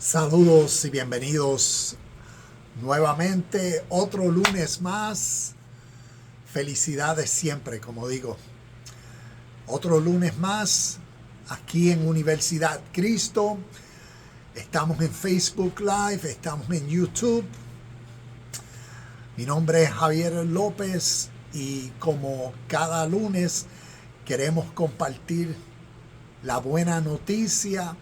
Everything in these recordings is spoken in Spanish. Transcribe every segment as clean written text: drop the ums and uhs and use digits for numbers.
Saludos y bienvenidos nuevamente. Otro lunes más. Felicidades siempre, como digo. Otro lunes más aquí en Universidad Cristo. Estamos en Facebook Live, estamos en YouTube. Mi nombre es Javier López y como cada lunes queremos compartir la buena noticia,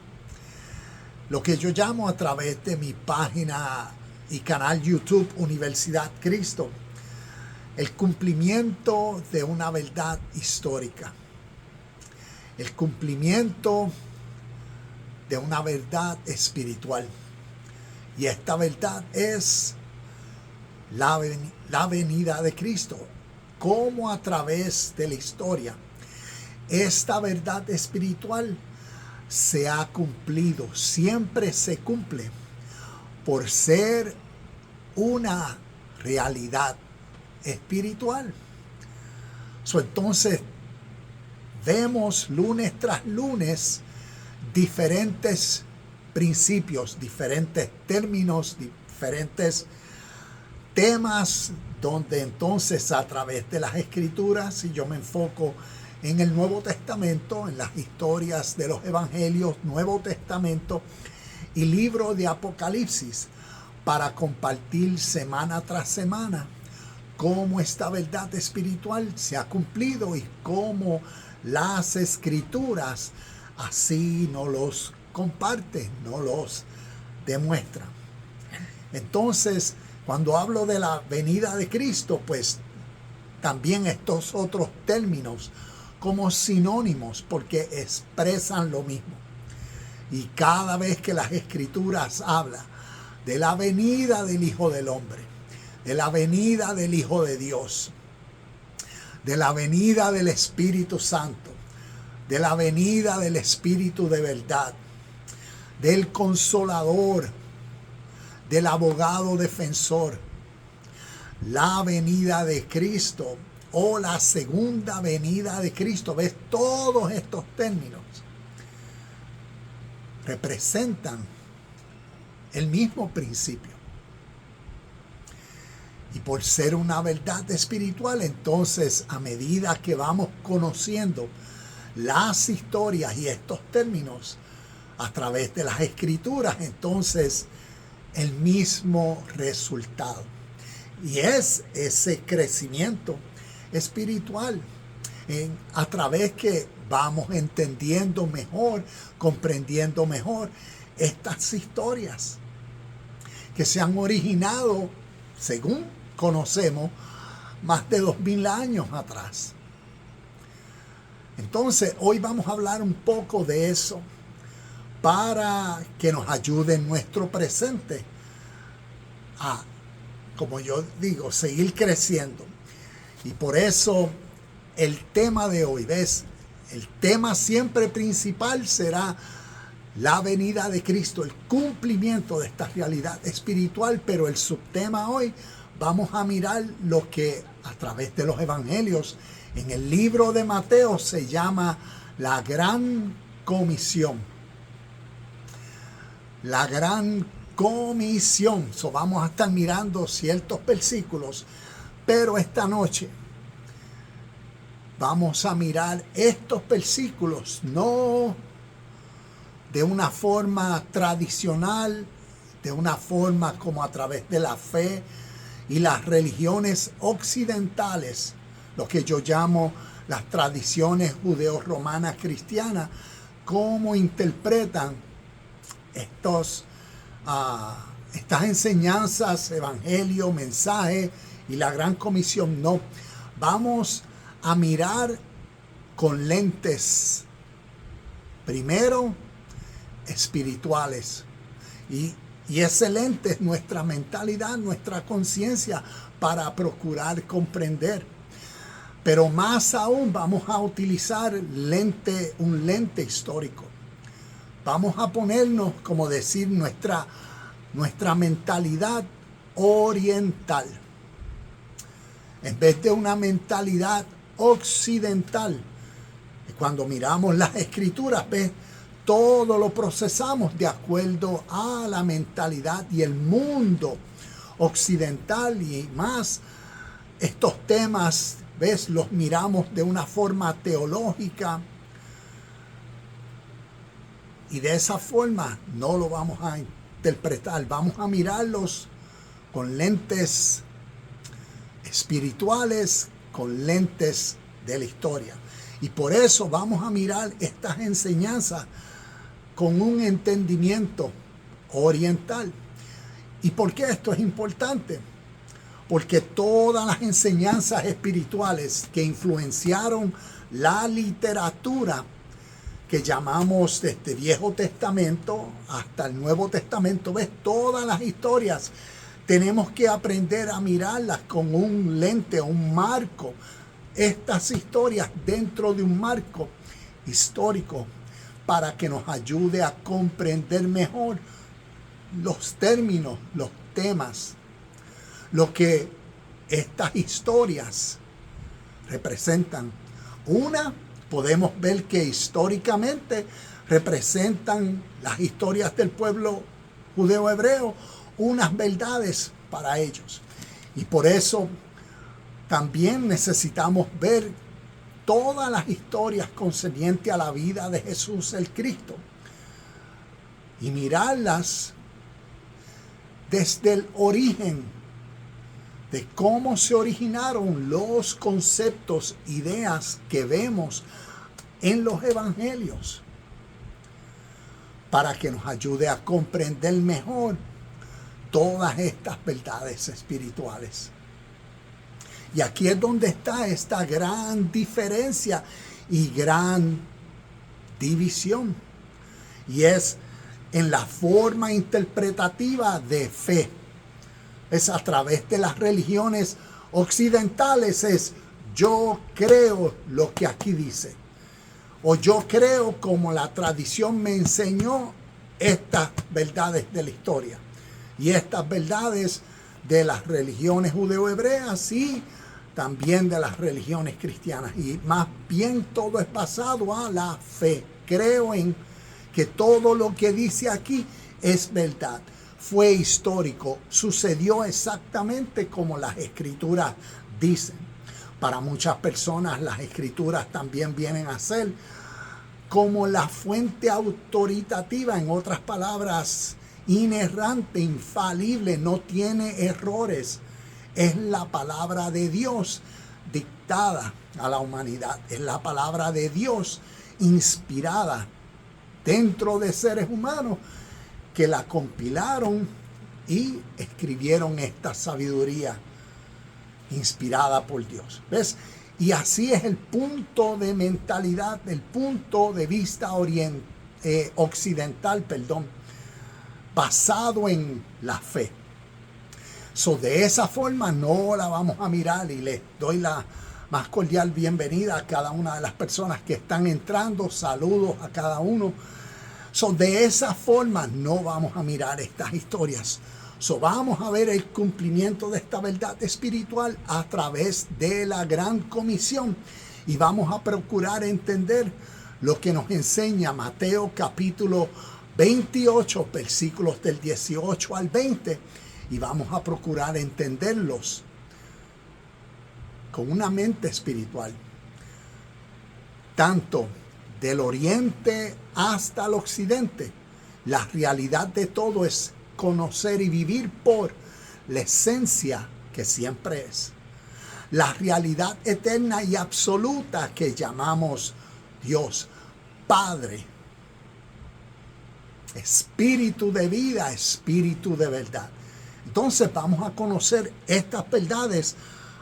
lo que yo llamo a través de mi página y canal YouTube Universidad Cristo, el cumplimiento de una verdad histórica, el cumplimiento de una verdad espiritual. Y esta verdad es la venida de Cristo, cómo a través de la historia esta verdad espiritual se ha cumplido, siempre se cumple por ser una realidad espiritual. Entonces vemos lunes tras lunes diferentes principios, diferentes términos, diferentes temas, donde entonces a través de las escrituras, si yo me enfoco en el Nuevo Testamento, en las historias de los Evangelios, Nuevo Testamento y libro de Apocalipsis, para compartir semana tras semana cómo esta verdad espiritual se ha cumplido y cómo las escrituras así nos los comparten, nos los demuestran. Entonces, cuando hablo de la venida de Cristo, pues también estos otros términos como sinónimos, porque expresan lo mismo. Y cada vez que las escrituras hablan de la venida del Hijo del Hombre, de la venida del Hijo de Dios, de la venida del Espíritu Santo, de la venida del Espíritu de verdad, del Consolador, del Abogado Defensor, la venida de Cristo o la segunda venida de Cristo, ¿ves? Todos estos términos representan el mismo principio. Y por ser una verdad espiritual, entonces a medida que vamos conociendo las historias y estos términos a través de las escrituras, entonces el mismo resultado. Y es ese crecimiento espiritual a través que vamos entendiendo mejor, comprendiendo mejor estas historias que se han originado, según conocemos, más de 2000 años atrás. Entonces, hoy vamos a hablar un poco de eso para que nos ayude en nuestro presente a, como yo digo, seguir creciendo. Y por eso el tema de hoy, ¿ves? El tema siempre principal será la venida de Cristo, el cumplimiento de esta realidad espiritual, pero el subtema hoy vamos a mirar lo que a través de los evangelios en el libro de Mateo se llama la Gran Comisión. La Gran Comisión. Vamos a estar mirando ciertos versículos, pero esta noche vamos a mirar estos versículos no de una forma tradicional, de una forma como a través de la fe y las religiones occidentales, lo que yo llamo las tradiciones judeo-romanas cristianas, cómo interpretan estas enseñanzas, evangelio, mensaje y la gran comisión. No, vamos a mirar con lentes, primero, espirituales. Y ese lente es nuestra mentalidad, nuestra conciencia para procurar comprender. Pero más aún vamos a utilizar un lente histórico. Vamos a ponernos, como decir, nuestra mentalidad oriental. En vez de una mentalidad occidental. Cuando miramos las escrituras, ¿ves? todo lo procesamos de acuerdo a la mentalidad y el mundo occidental, y más estos temas, ¿ves? Los miramos de una forma teológica, y de esa forma no lo vamos a interpretar. Vamos a mirarlos con lentes espirituales, con lentes de la historia. Y por eso vamos a mirar estas enseñanzas con un entendimiento oriental. ¿Y por qué esto es importante? Porque todas las enseñanzas espirituales que influenciaron la literatura que llamamos desde Viejo Testamento hasta el Nuevo Testamento, ¿ves? Todas las historias tenemos que aprender a mirarlas con un lente, un marco. Estas historias dentro de un marco histórico, para que nos ayude a comprender mejor los términos, los temas, lo que estas historias representan. Podemos ver que históricamente representan las historias del pueblo judeo-hebreo unas verdades para ellos. Y por eso también necesitamos ver todas las historias concernientes a la vida de Jesús el Cristo y mirarlas desde el origen de cómo se originaron los conceptos, ideas que vemos en los evangelios, para que nos ayude a comprender mejor todas estas verdades espirituales. Y aquí es donde está esta gran diferencia y gran división. Y es en la forma interpretativa de fe. Es a través de las religiones occidentales. Es yo creo lo que aquí dice. O yo creo como la tradición me enseñó estas verdades de la historia. Y estas verdades de las religiones judeo-hebreas y también de las religiones cristianas. Y más bien todo es basado a la fe. Creo en que todo lo que dice aquí es verdad. Fue histórico. Sucedió exactamente como las escrituras dicen. Para muchas personas las escrituras también vienen a ser como la fuente autoritativa, en otras palabras, inerrante, infalible, no tiene errores. Es la palabra de Dios dictada a la humanidad. Es la palabra de Dios inspirada dentro de seres humanos que la compilaron y escribieron esta sabiduría inspirada por Dios. ¿Ves? Y así es el punto de mentalidad, el punto de vista occidental, basado en la fe. De esa forma no la vamos a mirar, y les doy la más cordial bienvenida a cada una de las personas que están entrando. Saludos a cada uno. De esa forma no vamos a mirar estas historias. Vamos a ver el cumplimiento de esta verdad espiritual a través de la Gran Comisión, y vamos a procurar entender lo que nos enseña Mateo capítulo 28, versículos del 18 al 20, y vamos a procurar entenderlos con una mente espiritual, tanto del oriente hasta el occidente. La realidad de todo es conocer y vivir por la esencia que siempre es, la realidad eterna y absoluta que llamamos Dios Padre, Espíritu de vida, Espíritu de verdad. Entonces vamos a conocer estas verdades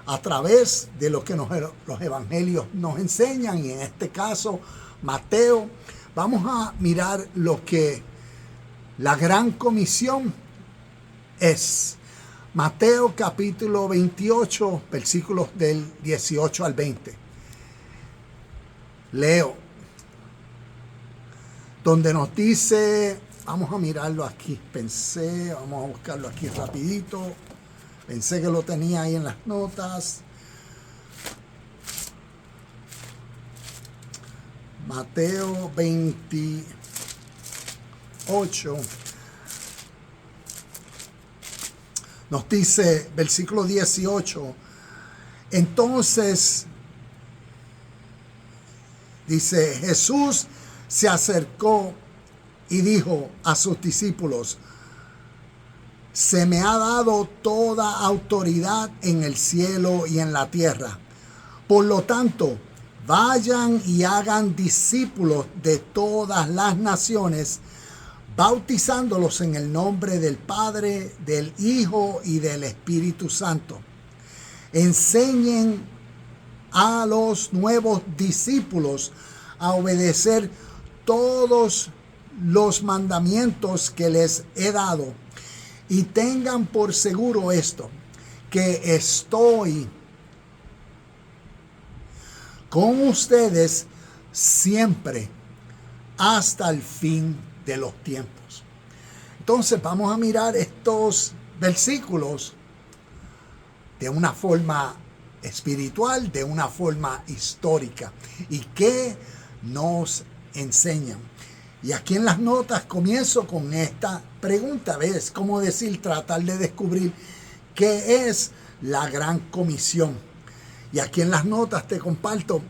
a través de lo que los evangelios nos enseñan, y en este caso Mateo. Vamos a mirar lo que la Gran Comisión es. Mateo capítulo 28, versículos del 18 al 20. Leo, donde nos dice, vamos a mirarlo aquí, vamos a buscarlo aquí rapidito, pensé que lo tenía ahí en las notas. Mateo 28, 18, nos dice, versículo 18, entonces, dice, Jesús se acercó y dijo a sus discípulos, se me ha dado toda autoridad en el cielo y en la tierra. Por lo tanto, vayan y hagan discípulos de todas las naciones, bautizándolos en el nombre del Padre, del Hijo y del Espíritu Santo. Enseñen a los nuevos discípulos a obedecer todos los mandamientos que les he dado. Y tengan por seguro esto, que estoy con ustedes siempre hasta el fin de los tiempos. Entonces vamos a mirar estos versículos de una forma espiritual, de una forma histórica. ¿Y qué nos enseñan? Y aquí en las notas comienzo con esta pregunta, ¿ves? Como decir, tratar de descubrir qué es la gran comisión. Y aquí en las notas te comparto,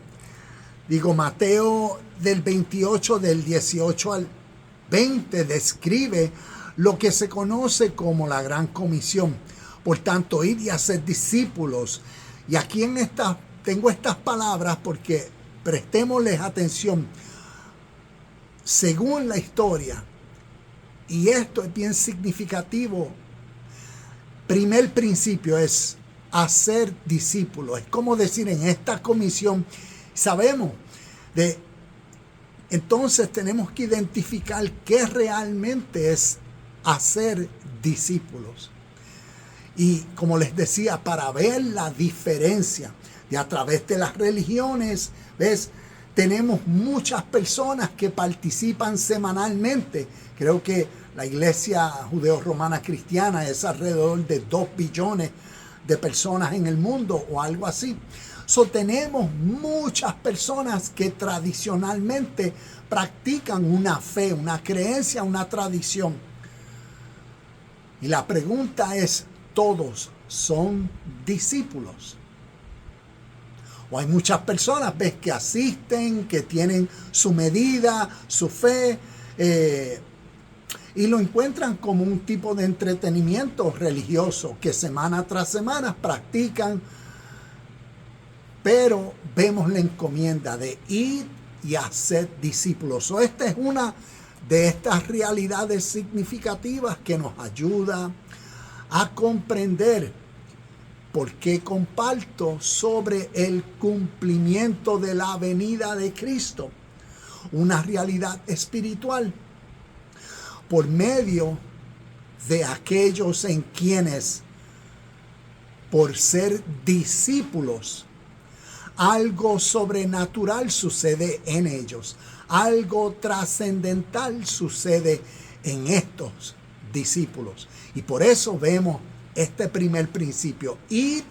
digo, Mateo del 28, del 18 al 20, describe lo que se conoce como la gran comisión. Por tanto, ir y hacer discípulos. Y aquí tengo estas palabras porque prestémosles atención. Según la historia, y esto es bien significativo, primer principio es hacer discípulos. Es como decir, en esta comisión sabemos entonces tenemos que identificar qué realmente es hacer discípulos. Y como les decía, para ver la diferencia de a través de las religiones, ¿ves? Tenemos muchas personas que participan semanalmente. Creo que la iglesia judeo-romana cristiana es alrededor de 2 billones de personas en el mundo o algo así. Tenemos muchas personas que tradicionalmente practican una fe, una creencia, una tradición. Y la pregunta es, ¿todos son discípulos? O hay muchas personas, ves, que asisten, que tienen su medida, su fe, y lo encuentran como un tipo de entretenimiento religioso que semana tras semana practican, pero vemos la encomienda de ir y hacer discípulos. Esta es una de estas realidades significativas que nos ayuda a comprender por qué comparto sobre el cumplimiento de la venida de Cristo, una realidad espiritual, por medio de aquellos en quienes, por ser discípulos, algo sobrenatural sucede en ellos, algo trascendental sucede en estos discípulos. Y por eso vemos este primer principio, ir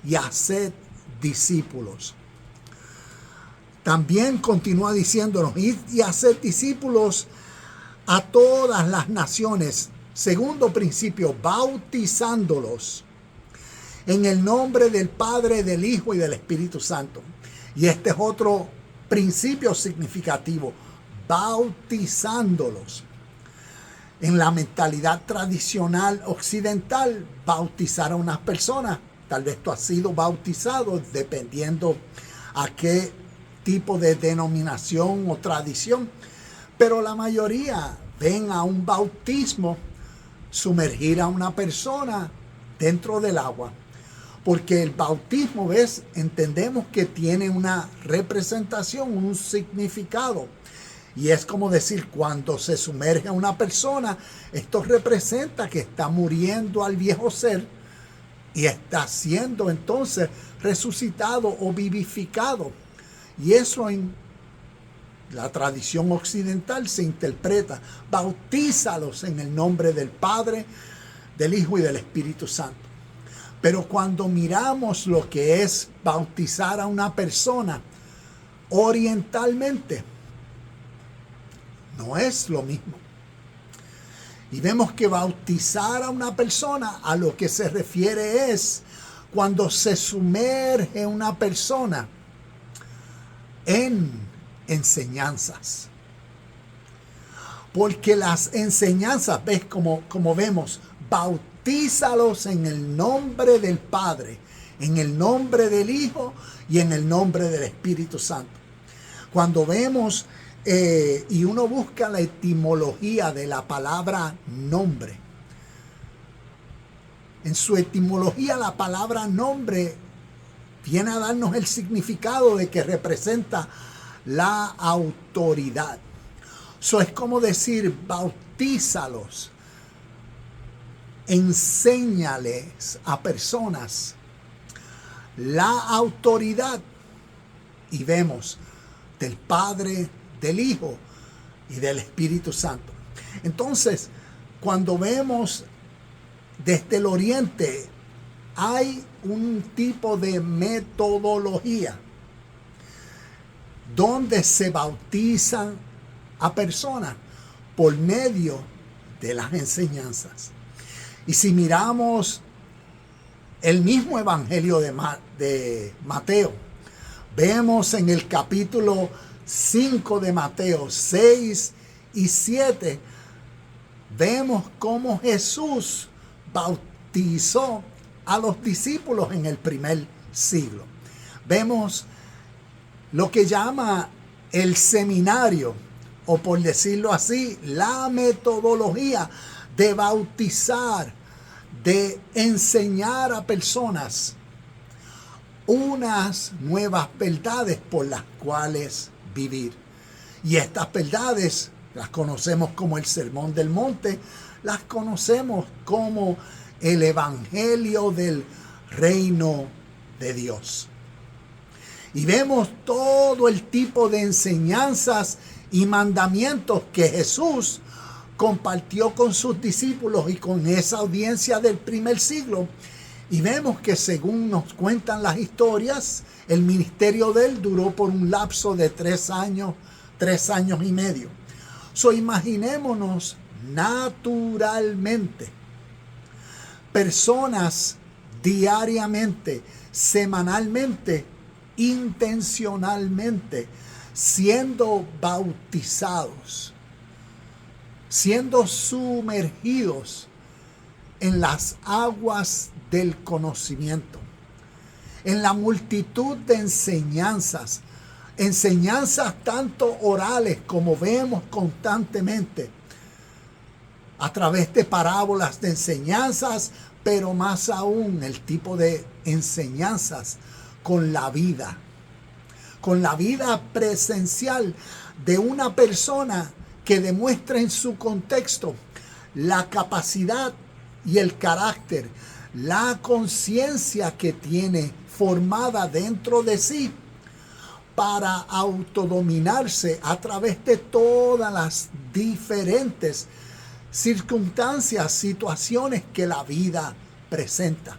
y hacer discípulos. También continúa diciéndonos, ir y hacer discípulos a todas las naciones. Segundo principio, bautizándolos en el nombre del Padre, del Hijo y del Espíritu Santo. Y este es otro principio significativo, bautizándolos. En la mentalidad tradicional occidental, bautizar a unas personas, tal vez tú has sido bautizado dependiendo a qué tipo de denominación o tradición, pero la mayoría ven a un bautismo sumergir a una persona dentro del agua, porque el bautismo, ¿ves? Entendemos que tiene una representación, un significado. Y es como decir, cuando se sumerge a una persona, esto representa que está muriendo al viejo ser y está siendo entonces resucitado o vivificado. Y eso en la tradición occidental se interpreta, bautízalos en el nombre del Padre, del Hijo y del Espíritu Santo. Pero cuando miramos lo que es bautizar a una persona orientalmente, no es lo mismo. Y vemos que bautizar a una persona a lo que se refiere es cuando se sumerge una persona en enseñanzas. Porque las enseñanzas, ves como vemos, bautízalos en el nombre del Padre, en el nombre del Hijo y en el nombre del Espíritu Santo. Cuando vemos y uno busca la etimología de la palabra nombre, en su etimología la palabra nombre viene a darnos el significado de que representa la autoridad. Eso es como decir, bautízalos, enséñales a personas la autoridad. Y vemos del Padre, del Hijo y del Espíritu Santo. Entonces, cuando vemos desde el oriente, hay un tipo de metodología donde se bautizan a personas por medio de las enseñanzas. Y si miramos el mismo evangelio de Mateo, vemos en el capítulo 5 de Mateo, 6 y 7, vemos cómo Jesús bautizó a los discípulos en el primer siglo. Vemos lo que llama el seminario, o por decirlo así, la metodología de bautizar, de enseñar a personas unas nuevas verdades por las cuales vivir. Y estas verdades las conocemos como el Sermón del Monte, las conocemos como el Evangelio del Reino de Dios. Y vemos todo el tipo de enseñanzas y mandamientos que Jesús compartió con sus discípulos y con esa audiencia del primer siglo. Y vemos que según nos cuentan las historias, el ministerio de él duró por un lapso de 3 años y medio. Imaginémonos naturalmente personas diariamente, semanalmente, intencionalmente siendo bautizados, siendo sumergidos en las aguas del conocimiento, en la multitud de enseñanzas tanto orales como vemos constantemente, a través de parábolas de enseñanzas, pero más aún el tipo de enseñanzas con la vida presencial de una persona que demuestra en su contexto la capacidad y el carácter, la conciencia que tiene formada dentro de sí para autodominarse a través de todas las diferentes circunstancias, situaciones que la vida presenta.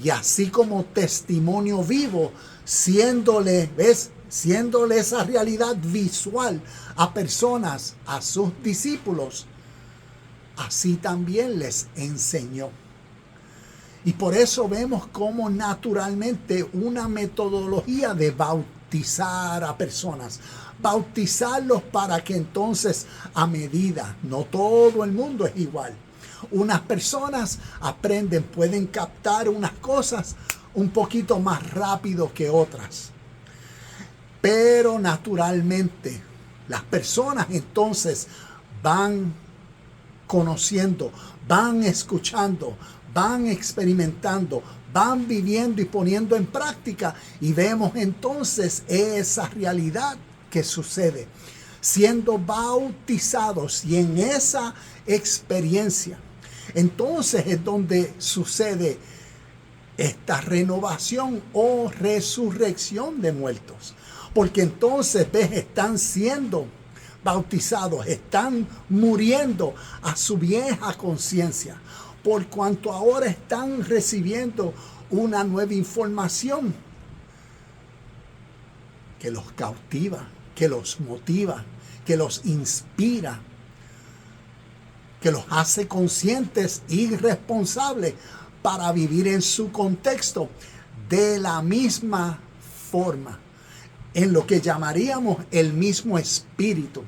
Y así como testimonio vivo, siéndole esa realidad visual a personas, a sus discípulos, así también les enseñó. Y por eso vemos cómo naturalmente una metodología de bautizar a personas, bautizarlos para que entonces a medida, no todo el mundo es igual. Unas personas aprenden, pueden captar unas cosas un poquito más rápido que otras. Pero naturalmente las personas entonces van conociendo, van escuchando, van experimentando, van viviendo y poniendo en práctica, y vemos entonces esa realidad que sucede, siendo bautizados, y en esa experiencia entonces es donde sucede esta renovación o resurrección de muertos, porque entonces están siendo bautizados, están muriendo a su vieja conciencia, por cuanto ahora están recibiendo una nueva información que los cautiva, que los motiva, que los inspira que los hace conscientes y responsables para vivir en su contexto de la misma forma, en lo que llamaríamos el mismo espíritu,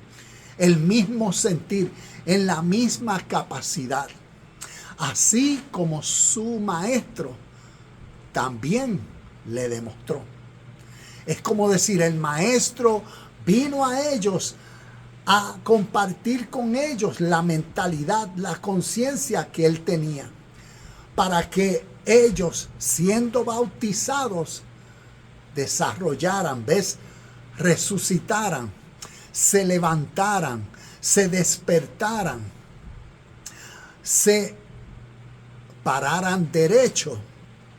el mismo sentir, en la misma capacidad. Así como su maestro también le demostró. Es como decir, el maestro vino a ellos a compartir con ellos la mentalidad, la conciencia que él tenía, para que ellos, siendo bautizados, desarrollaran, resucitaran, se levantaran, se despertaran, se pararan derecho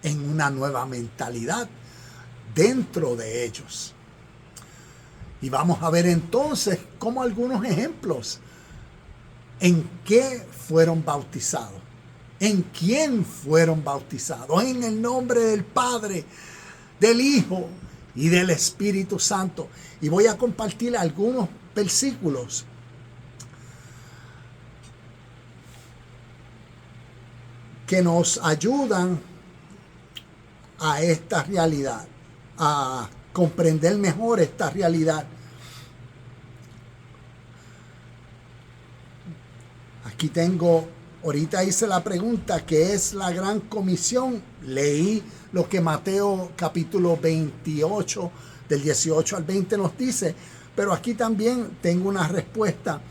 en una nueva mentalidad dentro de ellos. Y vamos a ver entonces como algunos ejemplos en qué fueron bautizados, en quién fueron bautizados, en el nombre del Padre, del Hijo y del Espíritu Santo. Y voy a compartir algunos versículos que nos ayudan a esta realidad, a comprender mejor esta realidad. Aquí tengo, ahorita hice la pregunta, ¿qué es la gran comisión? Leí lo que Mateo capítulo 28, del 18 al 20 nos dice, pero aquí también tengo una respuesta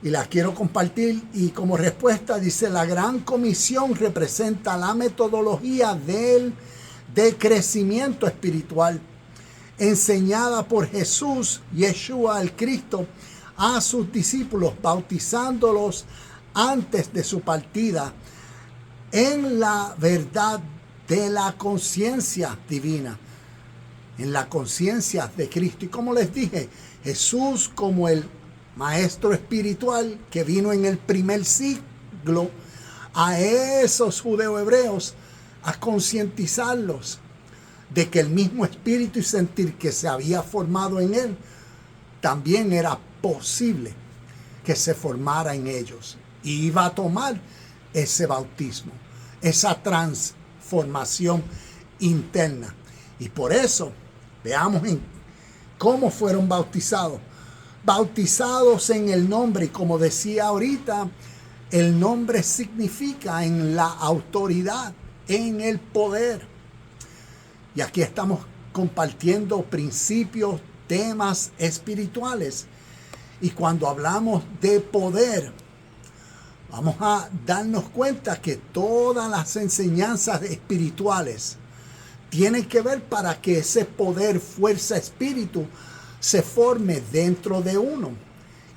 y la quiero compartir. Y como respuesta dice, la gran comisión representa la metodología de crecimiento espiritual enseñada por Jesús, Yeshua el Cristo, a sus discípulos, bautizándolos antes de su partida en la verdad de la conciencia divina, en la conciencia de Cristo. Y como les dije, Jesús, como el maestro espiritual que vino en el primer siglo a esos judeos hebreos a concientizarlos de que el mismo espíritu y sentir que se había formado en él, también era posible que se formara en ellos. Y iba a tomar ese bautismo, esa transformación interna. Y por eso, veamos en cómo fueron bautizados. Bautizados en el nombre, y como decía ahorita, el nombre significa en la autoridad, en el poder. Y aquí estamos compartiendo principios, temas espirituales. Y cuando hablamos de poder, vamos a darnos cuenta que todas las enseñanzas espirituales tienen que ver para que ese poder, fuerza, espíritu se forme dentro de uno.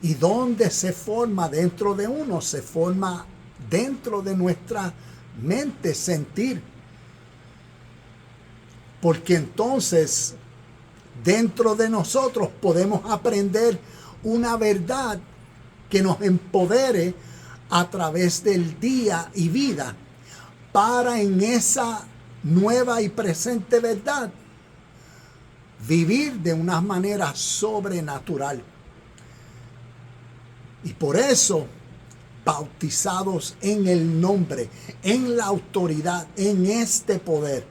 ¿Y dónde se forma dentro de uno? Se forma dentro de nuestra mente, sentir. Porque entonces dentro de nosotros podemos aprender una verdad que nos empodere a través del día y vida para en esa nueva y presente verdad vivir de una manera sobrenatural. Y por eso, bautizados en el nombre, en la autoridad, en este poder.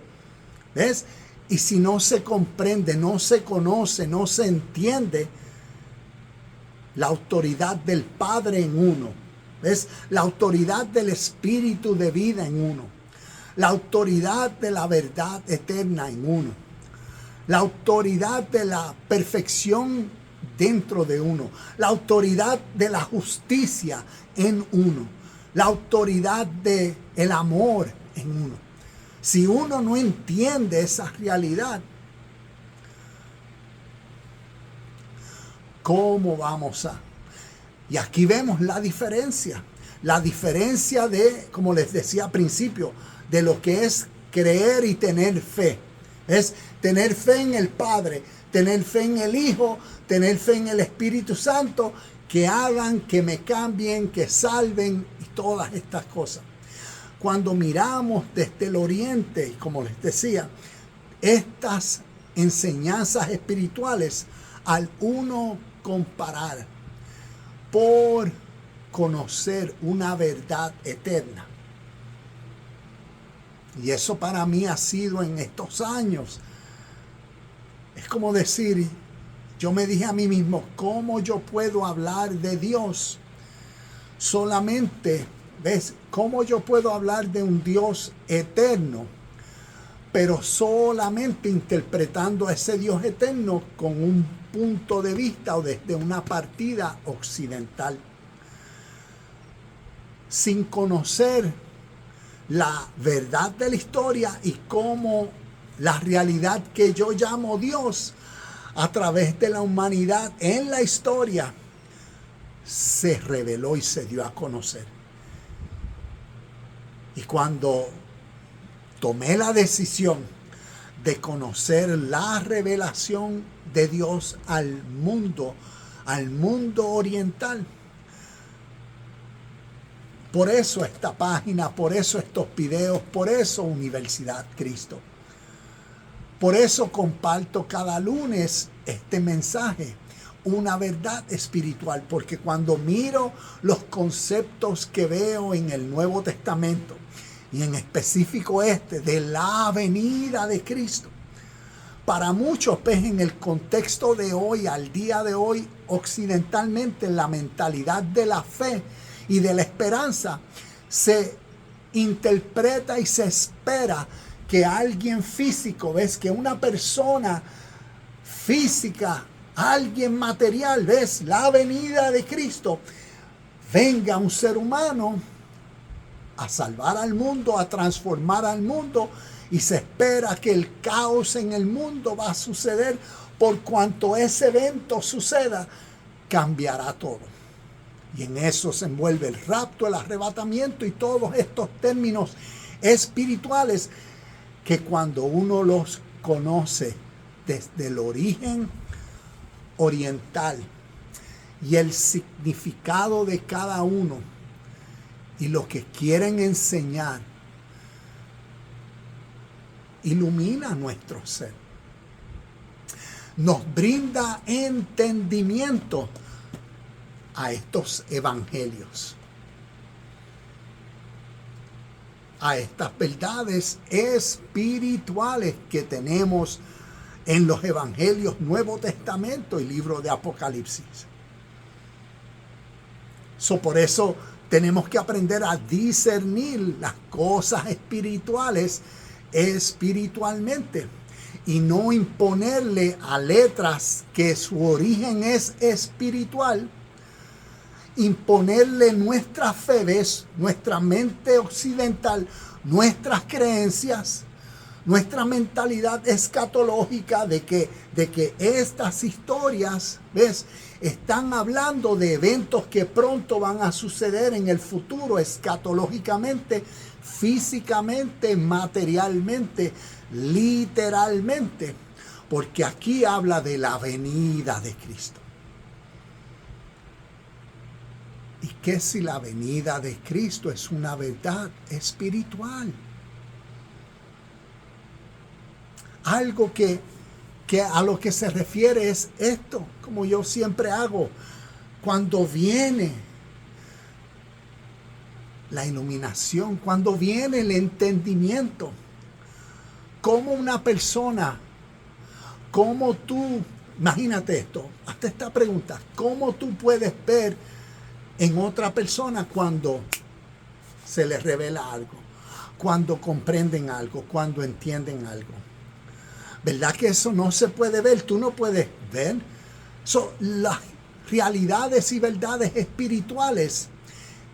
¿Ves? Y si no se comprende, no se conoce, no se entiende la autoridad del Padre en uno, ¿ves? La autoridad del Espíritu de vida en uno, la autoridad de la verdad eterna en uno, la autoridad de la perfección dentro de uno, la autoridad de la justicia en uno, la autoridad del amor en uno. Si uno no entiende esa realidad, ¿cómo vamos a? Y aquí vemos la diferencia de, como les decía al principio, de lo que es creer y tener fe. Es tener fe en el Padre, tener fe en el Hijo, tener fe en el Espíritu Santo, que hagan, que me cambien, que salven y todas estas cosas. Cuando miramos desde el oriente, como les decía, estas enseñanzas espirituales, al uno comparar por conocer una verdad eterna. Y eso para mí ha sido en estos años. Es como decir, yo me dije a mí mismo, ¿cómo yo puedo hablar de Dios? Solamente, ¿ves? ¿Cómo yo puedo hablar de un Dios eterno? Pero solamente interpretando a ese Dios eterno con un punto de vista o desde una partida occidental. Sin conocer la verdad de la historia y cómo la realidad que yo llamo Dios a través de la humanidad en la historia se reveló y se dio a conocer. Y cuando tomé la decisión de conocer la revelación de Dios al mundo oriental, por eso esta página, por eso estos videos, por eso Universidad Cristo. Por eso comparto cada lunes este mensaje, una verdad espiritual, porque cuando miro los conceptos que veo en el Nuevo Testamento, y en específico de la venida de Cristo, para muchos, pues, en el contexto de hoy, al día de hoy, occidentalmente, la mentalidad de la fe y de la esperanza se interpreta y se espera que alguien físico, ves, que una persona física, alguien material, ves, la venida de Cristo, venga un ser humano a salvar al mundo, a transformar al mundo, y se espera que el caos en el mundo va a suceder. Por cuanto ese evento suceda, cambiará todo. Y en eso se envuelve el rapto, el arrebatamiento y todos estos términos espirituales que cuando uno los conoce desde el origen oriental y el significado de cada uno y lo que quieren enseñar, ilumina nuestro ser, nos brinda entendimiento a estos evangelios, a estas verdades espirituales que tenemos en los evangelios, Nuevo Testamento y libro de Apocalipsis. Por eso tenemos que aprender a discernir las cosas espirituales espiritualmente y no imponerle a letras que su origen es espiritual, imponerle nuestra fe, nuestra mente occidental, nuestras creencias, nuestra mentalidad escatológica de que estas historias, ¿ves?, están hablando de eventos que pronto van a suceder en el futuro, escatológicamente, físicamente, materialmente, literalmente, porque aquí habla de la venida de Cristo. ¿Y qué si la venida de Cristo es una verdad espiritual? Algo que a lo que se refiere es esto, como yo siempre hago, cuando viene la iluminación, cuando viene el entendimiento, como una persona, como tú, imagínate esto, hazte esta pregunta, ¿cómo tú puedes ver en otra persona cuando se les revela algo, cuando comprenden algo, cuando entienden algo? ¿Verdad que eso no se puede ver? Tú no puedes ver. Las realidades y verdades espirituales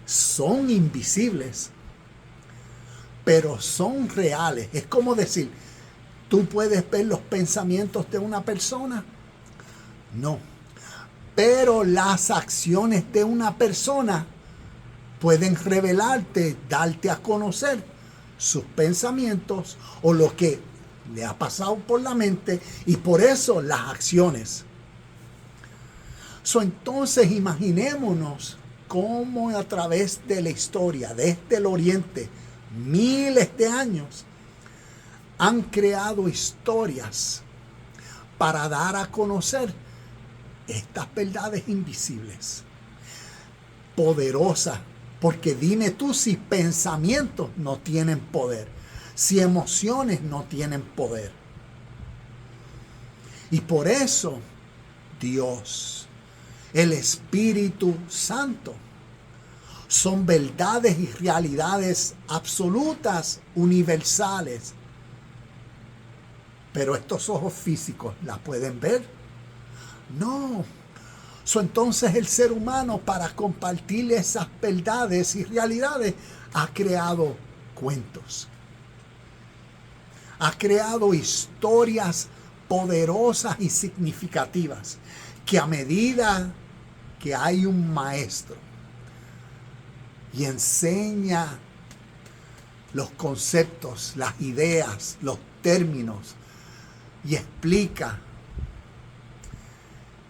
son invisibles, pero son reales. Es como decir, ¿tú puedes ver los pensamientos de una persona? No. Pero las acciones de una persona pueden revelarte, darte a conocer sus pensamientos o lo que le ha pasado por la mente, y por eso las acciones. Entonces imaginémonos cómo a través de la historia, desde el Oriente, miles de años, han creado historias para dar a conocer estas verdades invisibles. poderosa. Porque dime tú si pensamientos no tienen poder, si emociones no tienen poder. Y por eso Dios, el Espíritu Santo, son verdades y realidades absolutas, universales. Pero estos ojos físicos, ¿la pueden ver? No. Entonces el ser humano, para compartir esas verdades y realidades, ha creado cuentos. Ha creado historias poderosas y significativas, que a medida que hay un maestro y enseña los conceptos, las ideas, los términos, y explica,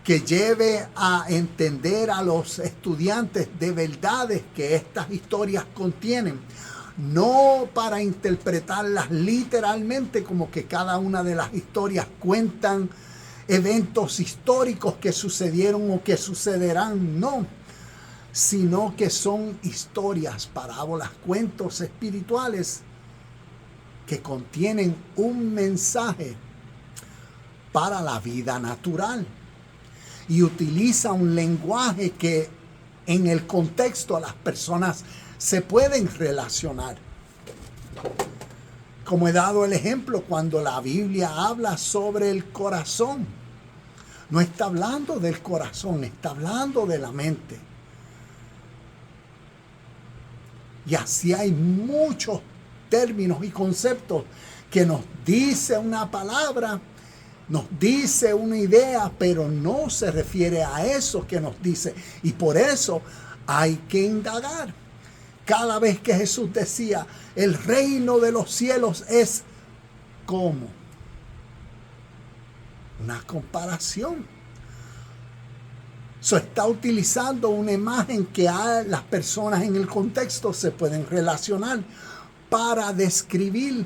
que lleve a entender a los estudiantes de verdades que estas historias contienen, no para interpretarlas literalmente como que cada una de las historias cuentan eventos históricos que sucedieron o que sucederán, no, sino que son historias, parábolas, cuentos espirituales que contienen un mensaje para la vida natural. Y utiliza un lenguaje que en el contexto las personas se pueden relacionar. Como he dado el ejemplo, cuando la Biblia habla sobre el corazón, no está hablando del corazón, está hablando de la mente. Y así hay muchos términos y conceptos que nos dice una palabra, nos dice una idea, pero no se refiere a eso que nos dice. Y por eso hay que indagar. Cada vez que Jesús decía, el reino de los cielos es como una comparación. Está utilizando una imagen que las personas en el contexto se pueden relacionar para describir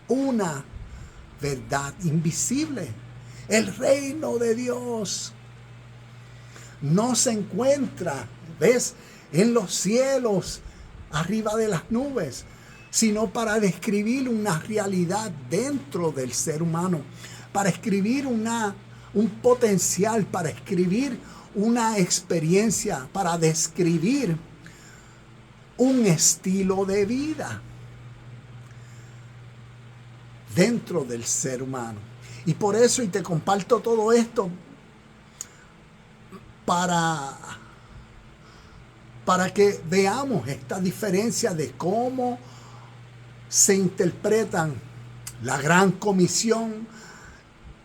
una verdad invisible. El reino de Dios no se encuentra, ¿ves?, en los cielos, arriba de las nubes, sino para describir una realidad dentro del ser humano, para escribir un potencial, para escribir una experiencia, para describir un estilo de vida dentro del ser humano. Y por eso, y te comparto todo esto para que veamos esta diferencia de cómo se interpretan la Gran Comisión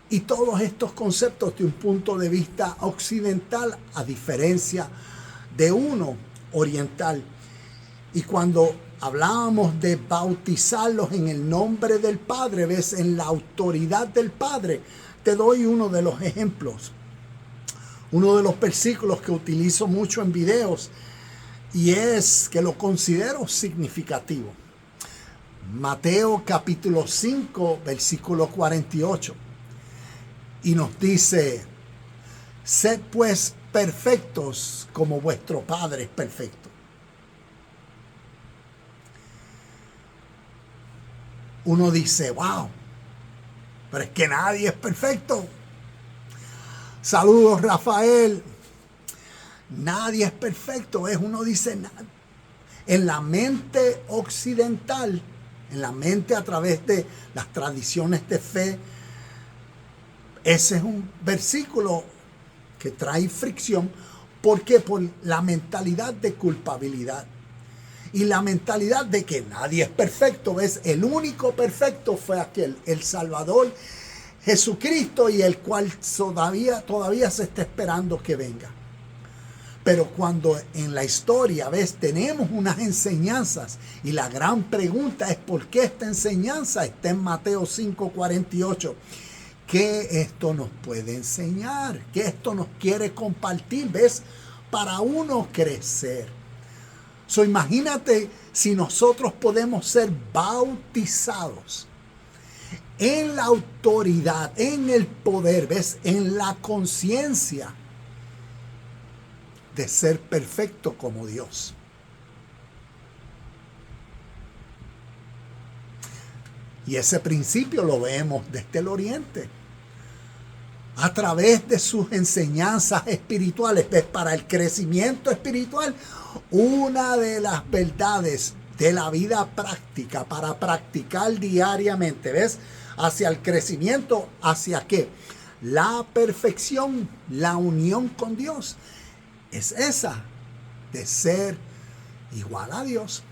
y todos estos conceptos de un punto de vista occidental a diferencia de uno oriental. Y cuando hablábamos de bautizarlos en el nombre del Padre, ves, en la autoridad del Padre, te doy uno de los ejemplos, uno de los versículos que utilizo mucho en videos, y es que lo considero significativo. Mateo capítulo 5, versículo 48. Y nos dice, sed pues perfectos como vuestro Padre es perfecto. Uno dice, wow, pero es que nadie es perfecto. Saludos, Rafael. Nadie es perfecto. Uno dice, en la mente occidental, en la mente a través de las tradiciones de fe, ese es un versículo que trae fricción. ¿Por qué? Por la mentalidad de culpabilidad. Y la mentalidad de que nadie es perfecto, ¿ves? El único perfecto fue aquel, el Salvador Jesucristo, y el cual todavía se está esperando que venga. Pero cuando en la historia, ¿ves?, tenemos unas enseñanzas, y la gran pregunta es ¿por qué esta enseñanza está en Mateo 5:48? ¿Qué esto nos puede enseñar? ¿Qué esto nos quiere compartir? ¿Ves? Para uno crecer. Imagínate si nosotros podemos ser bautizados en la autoridad, en el poder, ¿ves?, en la conciencia de ser perfecto como Dios. Y ese principio lo vemos desde el oriente. A través de sus enseñanzas espirituales, pues para el crecimiento espiritual, una de las verdades de la vida práctica para practicar diariamente, ¿ves? Hacia el crecimiento, ¿hacia qué? La perfección, la unión con Dios, es esa de ser igual a Dios.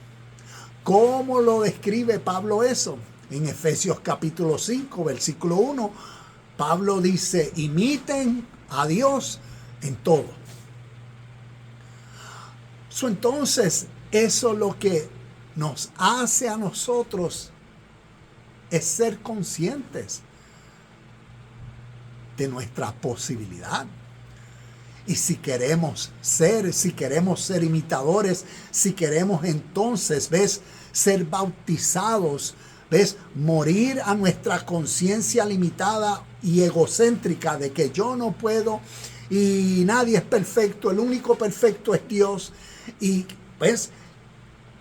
¿Cómo lo describe Pablo eso? En Efesios capítulo 5, versículo 1, Pablo dice, imiten a Dios en todo. Entonces, eso lo que nos hace a nosotros es ser conscientes de nuestra posibilidad. Y si queremos ser imitadores, si queremos entonces, ¿ves? Ser bautizados, ¿ves? Morir a nuestra conciencia limitada y egocéntrica de que yo no puedo y nadie es perfecto, el único perfecto es Dios. Y ¿ves?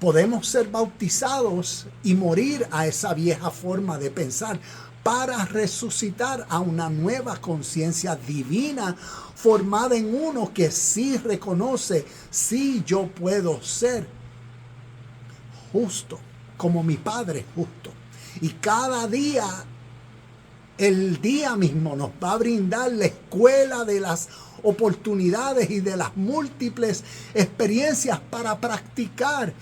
Podemos ser bautizados y morir a esa vieja forma de pensar para resucitar a una nueva conciencia divina formada en uno que sí reconoce, sí yo puedo ser justo como mi Padre es justo. Y cada día, el día mismo nos va a brindar la escuela de las oportunidades y de las múltiples experiencias para practicar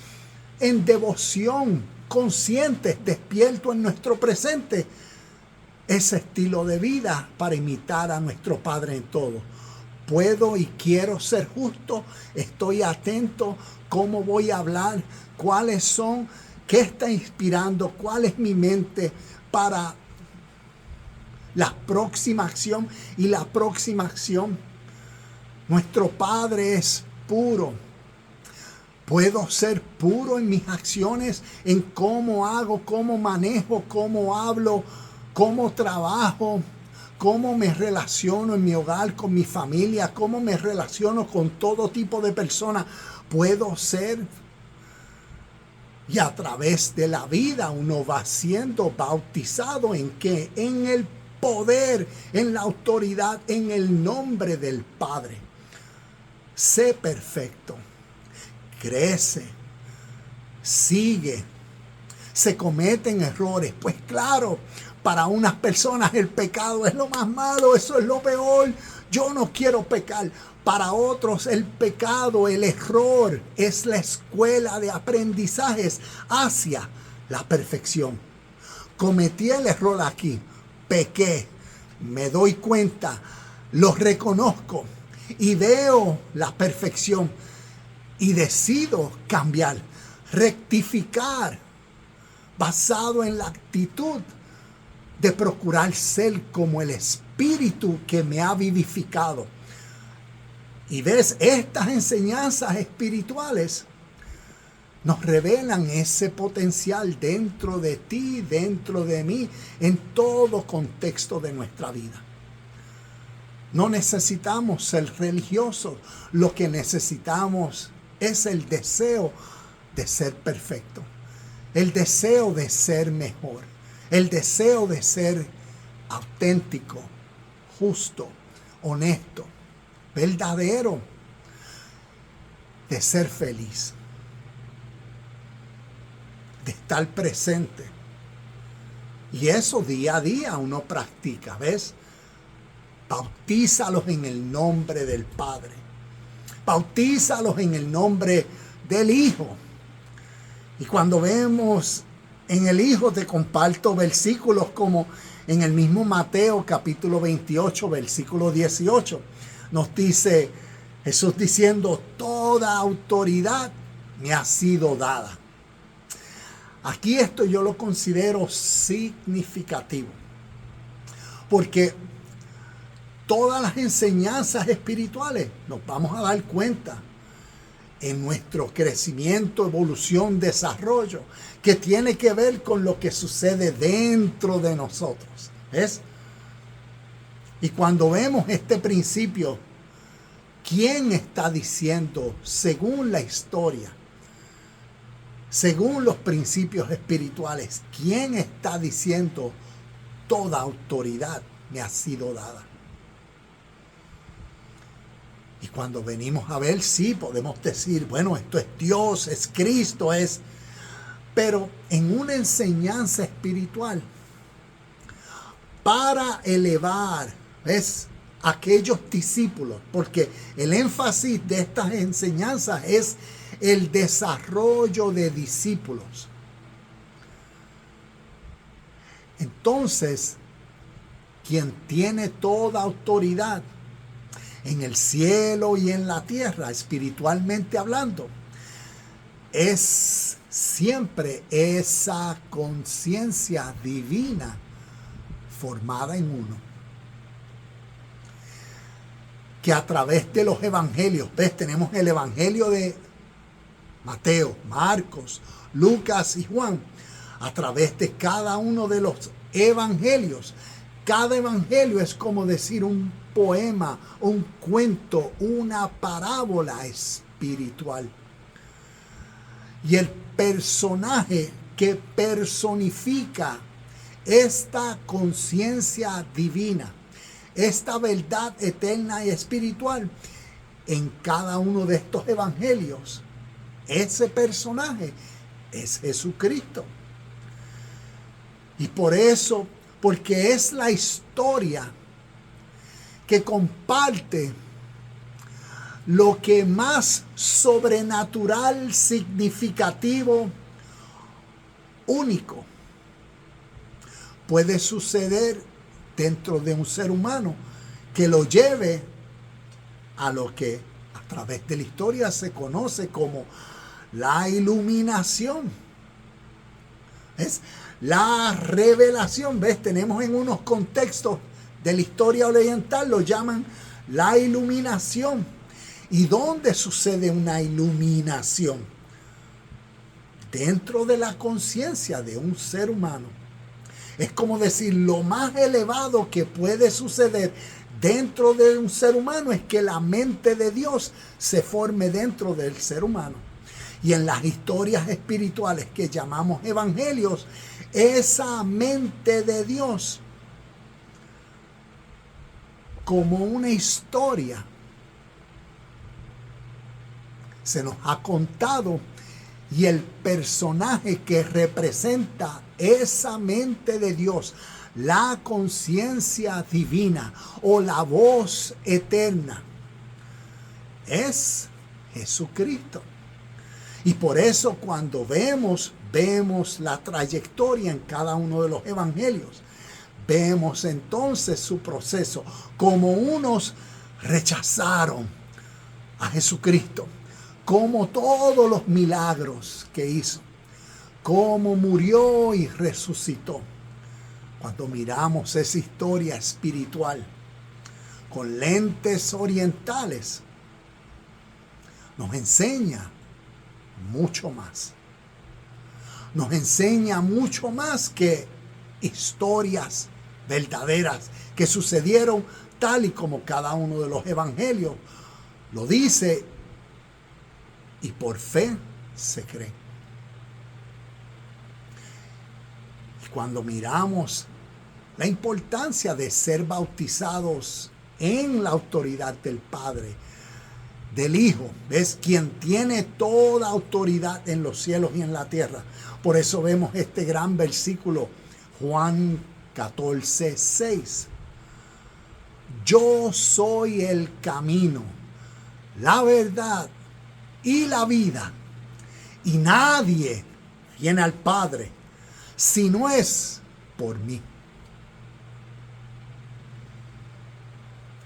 en devoción, conscientes, despiertos en nuestro presente, ese estilo de vida para imitar a nuestro Padre en todo. Puedo y quiero ser justo, estoy atento, cómo voy a hablar, cuáles son, qué está inspirando, cuál es mi mente para la próxima acción. Y la próxima acción, nuestro Padre es puro. Puedo ser puro en mis acciones, en cómo hago, cómo manejo, cómo hablo, cómo trabajo, cómo me relaciono en mi hogar, con mi familia, cómo me relaciono con todo tipo de personas. Puedo ser. Y a través de la vida uno va siendo bautizado en ¿qué? En el poder, en la autoridad, en el nombre del Padre. Sé perfecto. Crece, sigue, se cometen errores. Pues claro, para unas personas el pecado es lo más malo, eso es lo peor. Yo no quiero pecar. Para otros el pecado, el error es la escuela de aprendizajes hacia la perfección. Cometí el error aquí, pequé, me doy cuenta, lo reconozco y veo la perfección. Y decido cambiar, rectificar, basado en la actitud de procurar ser como el Espíritu que me ha vivificado. Y ves, estas enseñanzas espirituales nos revelan ese potencial dentro de ti, dentro de mí, en todo contexto de nuestra vida. No necesitamos ser religiosos, lo que necesitamos es el deseo de ser perfecto, el deseo de ser mejor, el deseo de ser auténtico, justo, honesto, verdadero, de ser feliz, de estar presente. Y eso día a día uno practica, ¿ves? Bautízalos en el nombre del Padre. Bautízalos en el nombre del Hijo. Y cuando vemos en el Hijo, te comparto versículos como en el mismo Mateo capítulo 28, versículo 18. Nos dice Jesús diciendo, toda autoridad me ha sido dada. Aquí esto yo lo considero significativo. Porque todas las enseñanzas espirituales nos vamos a dar cuenta en nuestro crecimiento, evolución, desarrollo, que tiene que ver con lo que sucede dentro de nosotros. ¿Ves? Y cuando vemos este principio, ¿quién está diciendo, según la historia, según los principios espirituales, quién está diciendo toda autoridad me ha sido dada? Y cuando venimos a ver, sí, podemos decir, bueno, esto es Dios, es Cristo, es... Pero en una enseñanza espiritual, para elevar, ¿ves?, aquellos discípulos, porque el énfasis de estas enseñanzas es el desarrollo de discípulos. Entonces, quien tiene toda autoridad en el cielo y en la tierra, espiritualmente hablando, es siempre esa conciencia divina formada en uno, que a través de los evangelios, ¿ves? Tenemos el evangelio de Mateo, Marcos, Lucas y Juan. A través de cada uno de los evangelios, cada evangelio es como decir un poema, un cuento, una parábola espiritual. Y el personaje que personifica esta conciencia divina, esta verdad eterna y espiritual, en cada uno de estos evangelios, ese personaje es Jesucristo. Y por eso, porque es la historia que comparte lo que más sobrenatural, significativo, único puede suceder dentro de un ser humano, que lo lleve a lo que a través de la historia se conoce como la iluminación. Es la revelación. ¿Ves? Tenemos en unos contextos de la historia oriental, lo llaman la iluminación. ¿Y dónde sucede una iluminación? Dentro de la conciencia de un ser humano. Es como decir, lo más elevado que puede suceder dentro de un ser humano es que la mente de Dios se forme dentro del ser humano. Y en las historias espirituales que llamamos evangelios, esa mente de Dios, como una historia, se nos ha contado, y el personaje que representa esa mente de Dios, la conciencia divina o la voz eterna, es Jesucristo. Y por eso cuando vemos la trayectoria en cada uno de los evangelios, vemos entonces su proceso, como unos rechazaron a Jesucristo, como todos los milagros que hizo, cómo murió y resucitó. Cuando miramos esa historia espiritual con lentes orientales, nos enseña mucho más. Nos enseña mucho más que historias verdaderas que sucedieron tal y como cada uno de los evangelios lo dice, y por fe se cree. Y cuando miramos la importancia de ser bautizados en la autoridad del Padre, del Hijo, es quien tiene toda autoridad en los cielos y en la tierra. Por eso vemos este gran versículo, Juan 14:6. Yo soy el camino, la verdad y la vida, y nadie viene al Padre si no es por mí.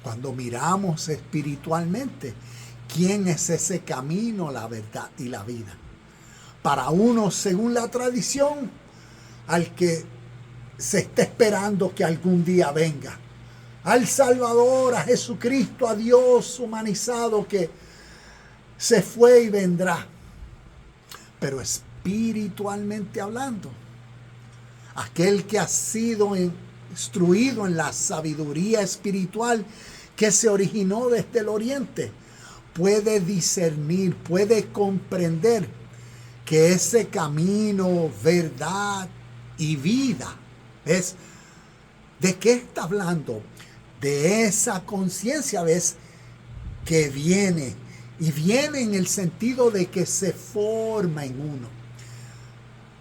Cuando miramos espiritualmente, ¿quién es ese camino, la verdad y la vida? Para unos, según la tradición, al que se está esperando que algún día venga, al Salvador, a Jesucristo, a Dios humanizado que se fue y vendrá. Pero espiritualmente hablando, aquel que ha sido instruido en la sabiduría espiritual que se originó desde el oriente, puede discernir, puede comprender que ese camino, verdad y vida, ¿ves? ¿De qué está hablando? De esa conciencia, ¿ves? Que viene, y viene en el sentido de que se forma en uno.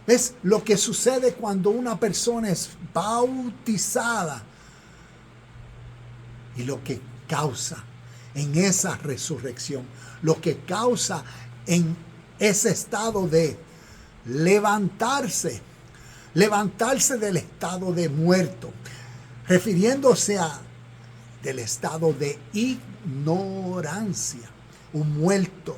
¿Ves? Lo que sucede cuando una persona es bautizada y lo que causa en esa resurrección, lo que causa en ese estado de levantarse del estado de muerto, refiriéndose a del estado de ignorancia, un muerto,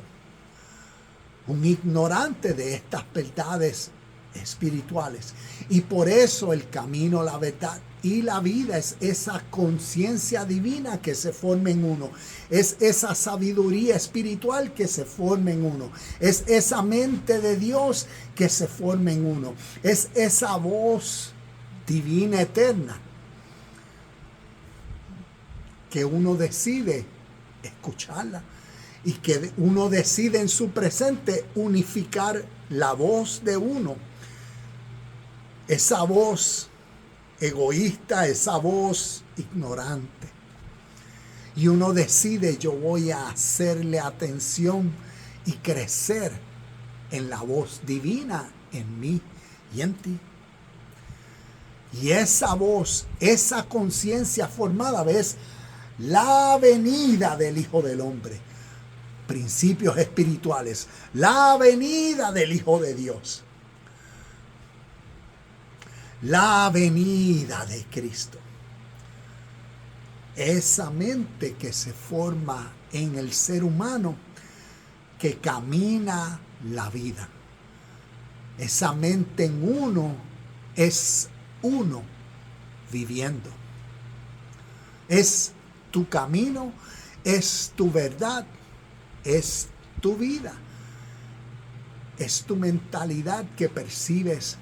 un ignorante de estas verdades espirituales. Y por eso el camino, la verdad y la vida es esa conciencia divina que se forma en uno, es esa sabiduría espiritual que se forma en uno, es esa mente de Dios que se forma en uno, es esa voz divina eterna que uno decide escucharla y que uno decide en su presente unificar la voz de uno, esa voz egoísta, esa voz ignorante. Y uno decide, yo voy a hacerle atención y crecer en la voz divina en mí y en ti. Y esa voz, esa conciencia formada, ¿ves? La venida del Hijo del Hombre, principios espirituales, la venida del Hijo de Dios, la venida de Cristo. Esa mente que se forma en el ser humano que camina la vida. Esa mente en uno es uno viviendo. Es tu camino, es tu verdad, es tu vida. Es tu mentalidad que percibes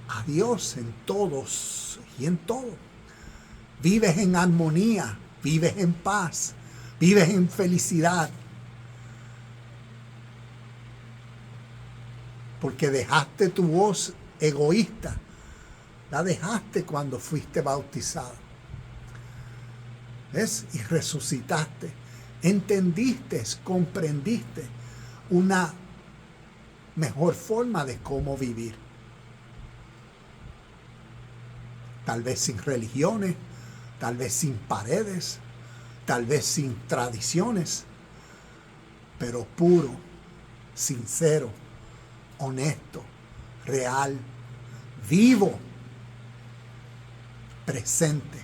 a Dios en todos y en todo. Vives en armonía, vives en paz, vives en felicidad. Porque dejaste tu voz egoísta, la dejaste cuando fuiste bautizado. ¿Ves? Y resucitaste, entendiste, comprendiste una mejor forma de cómo vivir. Tal vez sin religiones, tal vez sin paredes, tal vez sin tradiciones, pero puro, sincero, honesto, real, vivo, presente.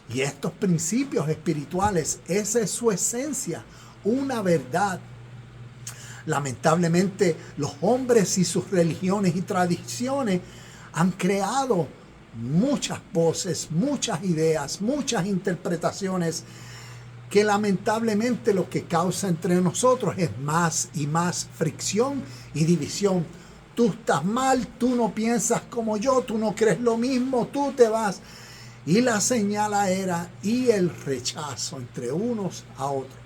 Y estos principios espirituales, esa es su esencia, una verdad. Lamentablemente, los hombres y sus religiones y tradiciones han creado muchas voces, muchas ideas, muchas interpretaciones que lamentablemente lo que causa entre nosotros es más y más fricción y división. Tú estás mal, tú no piensas como yo, tú no crees lo mismo, tú te vas. Y la señala era y el rechazo entre unos a otros.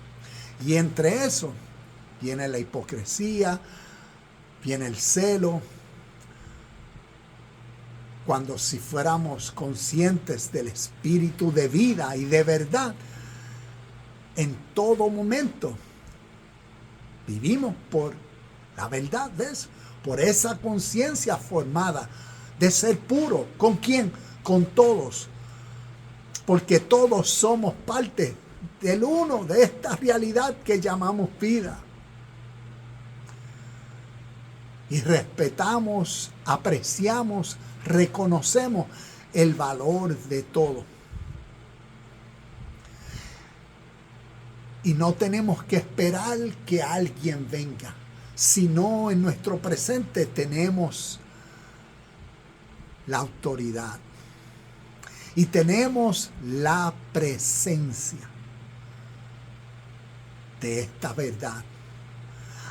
Y entre eso viene la hipocresía, viene el celo. Cuando si fuéramos conscientes del espíritu de vida y de verdad, en todo momento vivimos por la verdad, ¿ves? Por esa conciencia formada de ser puro. ¿Con quién? Con todos. Porque todos somos parte del uno, de esta realidad que llamamos vida. Y respetamos, apreciamos, reconocemos el valor de todo. Y no tenemos que esperar que alguien venga, sino en nuestro presente tenemos la autoridad. Y tenemos la presencia de esta verdad.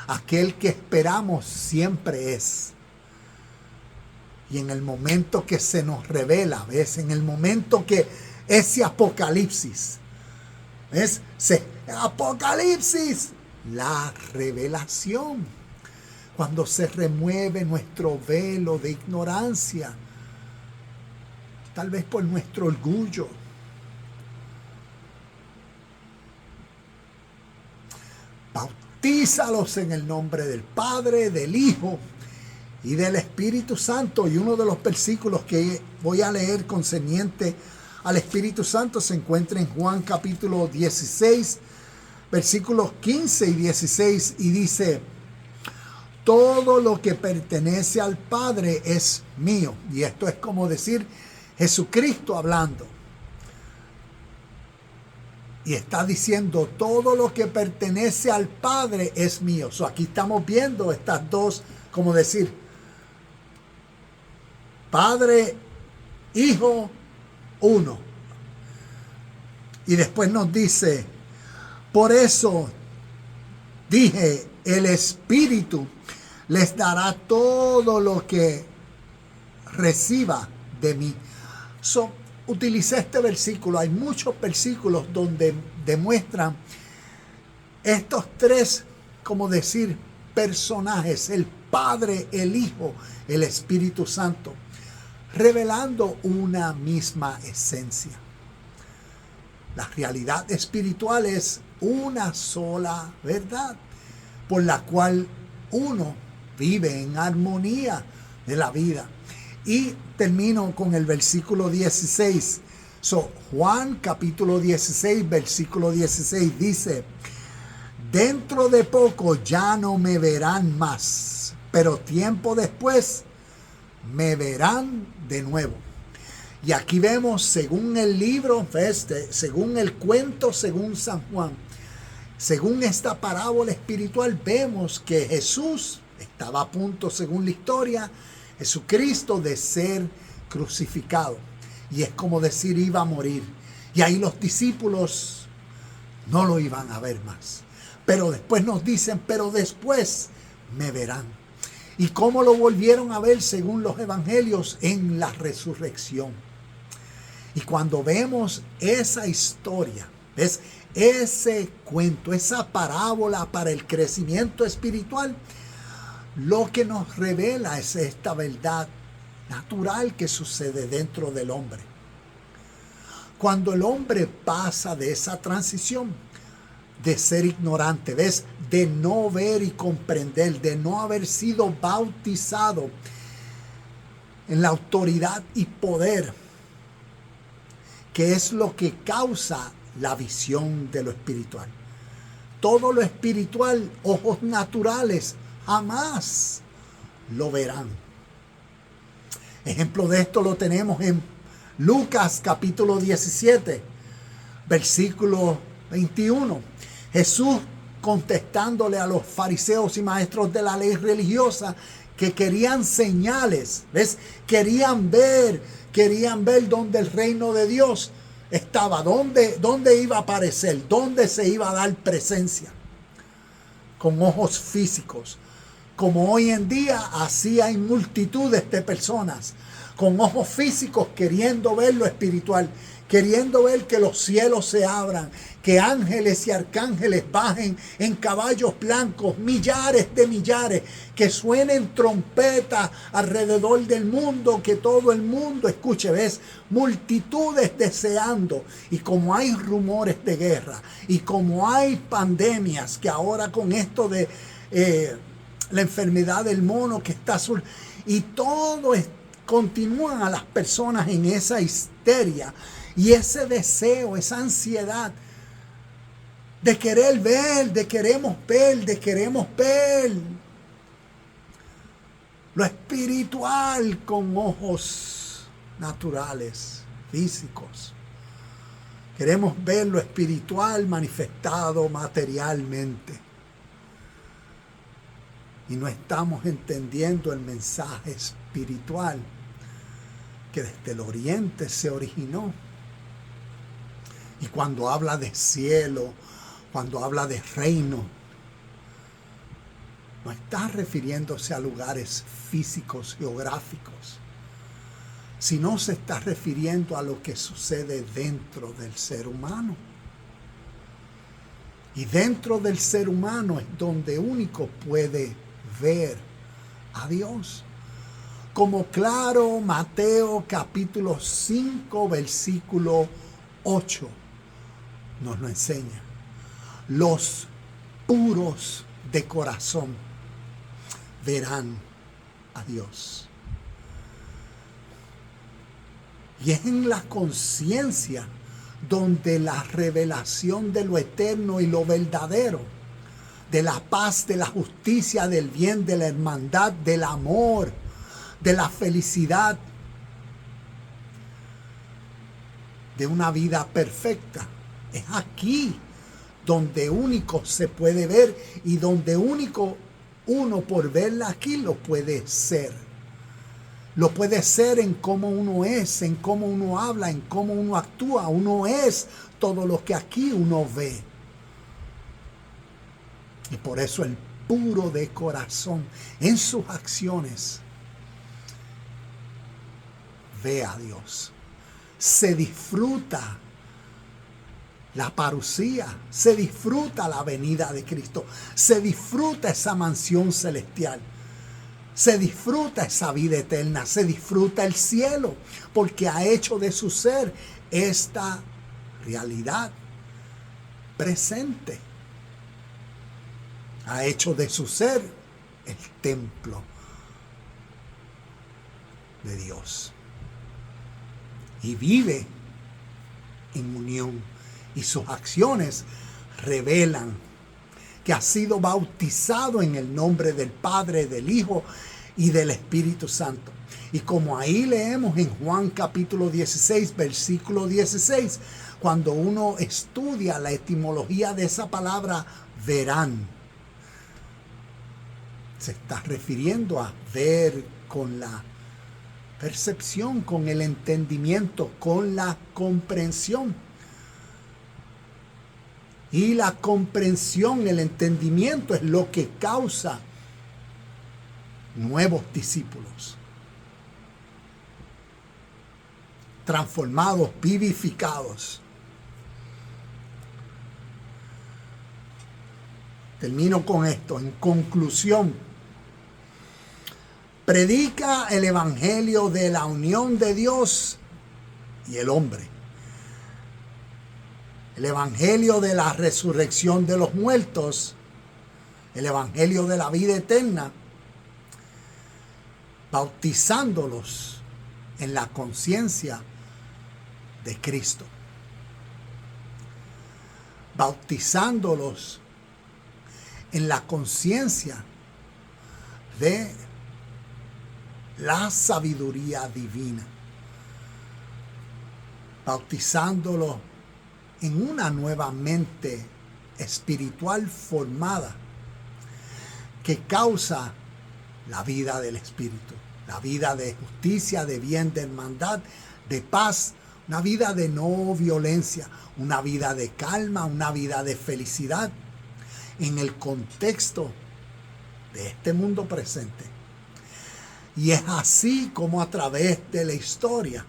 Aquel que esperamos siempre es. Y en el momento que se nos revela, ¿ves? En el momento que ese apocalipsis. ¿Ves? Apocalipsis, la revelación. Cuando se remueve nuestro velo de ignorancia, tal vez por nuestro orgullo. Bautízalos en el nombre del Padre, del Hijo y del Espíritu Santo. Y uno de los versículos que voy a leer concerniente al Espíritu Santo se encuentra en Juan capítulo 16, versículos 15 y 16, y dice: todo lo que pertenece al Padre es mío. Y esto es como decir Jesucristo hablando. Y está diciendo, todo lo que pertenece al Padre es mío. Aquí estamos viendo estas dos, como decir, Padre, Hijo, uno. Y después nos dice, por eso dije, el Espíritu les dará todo lo que reciba de mí. Utilicé este versículo. Hay muchos versículos donde demuestran estos tres, como decir, personajes, el Padre, el Hijo, el Espíritu Santo, revelando una misma esencia. La realidad espiritual es una sola verdad, por la cual uno vive en armonía de la vida. Y termino con el versículo 16. Juan capítulo 16, versículo 16 dice: dentro de poco ya no me verán más, pero tiempo después me verán de nuevo. Y aquí vemos, según el libro, según el cuento, según San Juan, según esta parábola espiritual, vemos que Jesús estaba a punto, según la historia, Jesucristo, de ser crucificado. Y es como decir, iba a morir. Y ahí los discípulos no lo iban a ver más. Pero después nos dicen, pero después me verán. ¿Y cómo lo volvieron a ver según los evangelios? En la resurrección. Y cuando vemos esa historia, ¿ves? Ese cuento, esa parábola para el crecimiento espiritual, lo que nos revela es esta verdad natural que sucede dentro del hombre. Cuando el hombre pasa de esa transición de ser ignorante, ¿ves? De no ver y comprender, de no haber sido bautizado en la autoridad y poder, que es lo que causa la visión de lo espiritual. Todo lo espiritual, ojos naturales, jamás lo verán. Ejemplo de esto lo tenemos en Lucas capítulo 17, versículo 21. Jesús contestándole a los fariseos y maestros de la ley religiosa que querían señales, ¿ves? Querían ver dónde el reino de Dios estaba, dónde iba a aparecer, dónde se iba a dar presencia, con ojos físicos. Como hoy en día, así hay multitudes de personas con ojos físicos queriendo ver lo espiritual, queriendo ver que los cielos se abran, que ángeles y arcángeles bajen en caballos blancos, millares de millares, que suenen trompetas alrededor del mundo, que todo el mundo escuche, ¿ves? Multitudes deseando. Y como hay rumores de guerra, y como hay pandemias, que ahora con esto de la enfermedad del mono que está sur, y todo continúan a las personas en esa histeria y ese deseo, esa ansiedad de querer ver, de queremos ver lo espiritual con ojos naturales, físicos. Queremos ver lo espiritual manifestado materialmente. Y no estamos entendiendo el mensaje espiritual que desde el oriente se originó. Y cuando habla de cielo, cuando habla de reino, no está refiriéndose a lugares físicos, geográficos. Si no, se está refiriendo a lo que sucede dentro del ser humano. Y dentro del ser humano es donde único puede ver a Dios. Como claro, Mateo capítulo 5, versículo 8 nos lo enseña. Los puros de corazón verán a Dios. Y es en la conciencia donde la revelación de lo eterno y lo verdadero, de la paz, de la justicia, del bien, de la hermandad, del amor, de la felicidad, de una vida perfecta, es aquí donde único se puede ver y donde único uno por verla aquí lo puede ser. Lo puede ser en cómo uno es, en cómo uno habla, en cómo uno actúa. Uno es todo lo que aquí uno ve. Y por eso el puro de corazón en sus acciones ve a Dios. Se disfruta la parucía, se disfruta la venida de Cristo, se disfruta esa mansión celestial. Se disfruta esa vida eterna, se disfruta el cielo, porque ha hecho de su ser esta realidad presente. Ha hecho de su ser el templo de Dios. Y vive en unión, y sus acciones revelan que ha sido bautizado en el nombre del Padre, del Hijo y del Espíritu Santo. Y como ahí leemos en Juan capítulo 16, versículo 16, cuando uno estudia la etimología de esa palabra, verán, se está refiriendo a ver con la percepción, con el entendimiento, con la comprensión. Y la comprensión, el entendimiento es lo que causa nuevos discípulos, transformados, vivificados. Termino con esto. En conclusión, predica el evangelio de la unión de Dios y el hombre. El evangelio de la resurrección de los muertos, el evangelio de la vida eterna, bautizándolos en la conciencia de Cristo, bautizándolos en la conciencia de la sabiduría divina, bautizándolos en una nueva mente espiritual formada que causa la vida del Espíritu, la vida de justicia, de bien, de hermandad, de paz, una vida de no violencia, una vida de calma, una vida de felicidad en el contexto de este mundo presente. Y es así como a través de la historia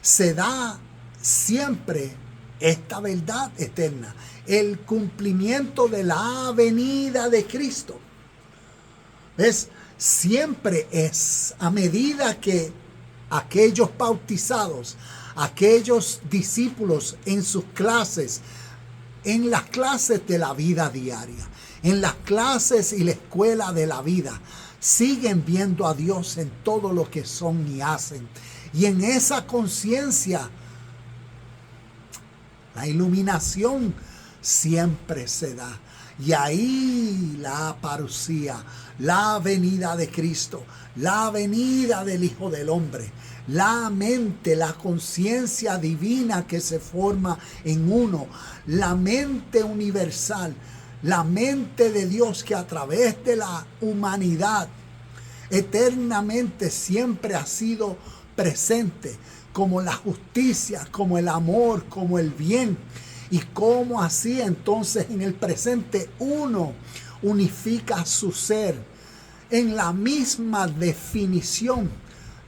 se da siempre esta verdad eterna, el cumplimiento de la venida de Cristo. ¿Ves? Siempre es a medida que aquellos bautizados, aquellos discípulos en sus clases, en las clases de la vida diaria, en las clases y la escuela de la vida, siguen viendo a Dios en todo lo que son y hacen. Y en esa conciencia, la iluminación siempre se da. Y ahí la parucía, la venida de Cristo, la venida del Hijo del Hombre, la mente, la conciencia divina que se forma en uno, la mente universal, la mente de Dios que a través de la humanidad eternamente siempre ha sido presente, como la justicia, como el amor, como el bien. Y cómo así entonces en el presente uno unifica su ser en la misma definición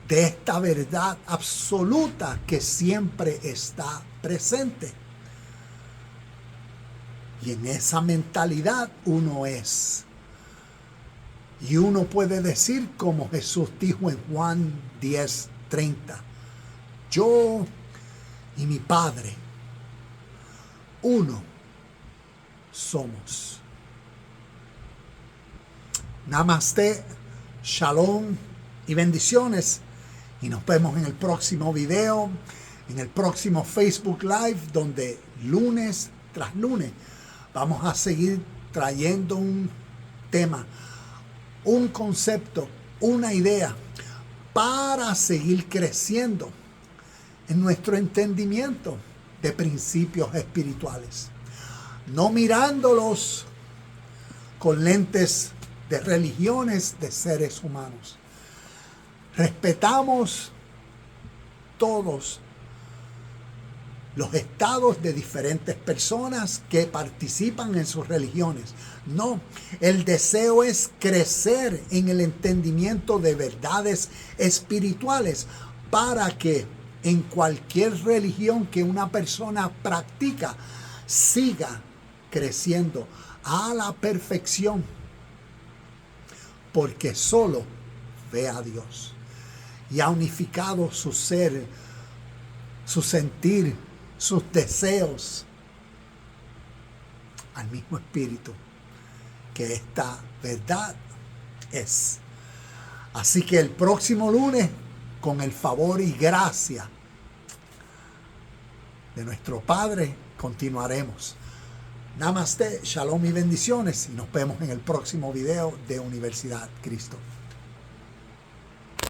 de esta verdad absoluta que siempre está presente. Y en esa mentalidad uno es. Y uno puede decir como Jesús dijo en Juan 10:30, yo y mi Padre, uno somos. Namaste, shalom y bendiciones. Y nos vemos en el próximo video, en el próximo Facebook Live, donde lunes tras lunes vamos a seguir trayendo un tema, un concepto, una idea para seguir creciendo en nuestro entendimiento de principios espirituales. No mirándolos con lentes de religiones de seres humanos. Respetamos todos los estados de diferentes personas que participan en sus religiones. No, el deseo es crecer en el entendimiento de verdades espirituales para que en cualquier religión que una persona practica siga creciendo a la perfección, porque solo ve a Dios y ha unificado su ser, su sentir, sus deseos al mismo espíritu que esta verdad es. Así que el próximo lunes, con el favor y gracia de nuestro Padre, continuaremos. Namaste, shalom y bendiciones, y nos vemos en el próximo video de Universidad Cristo.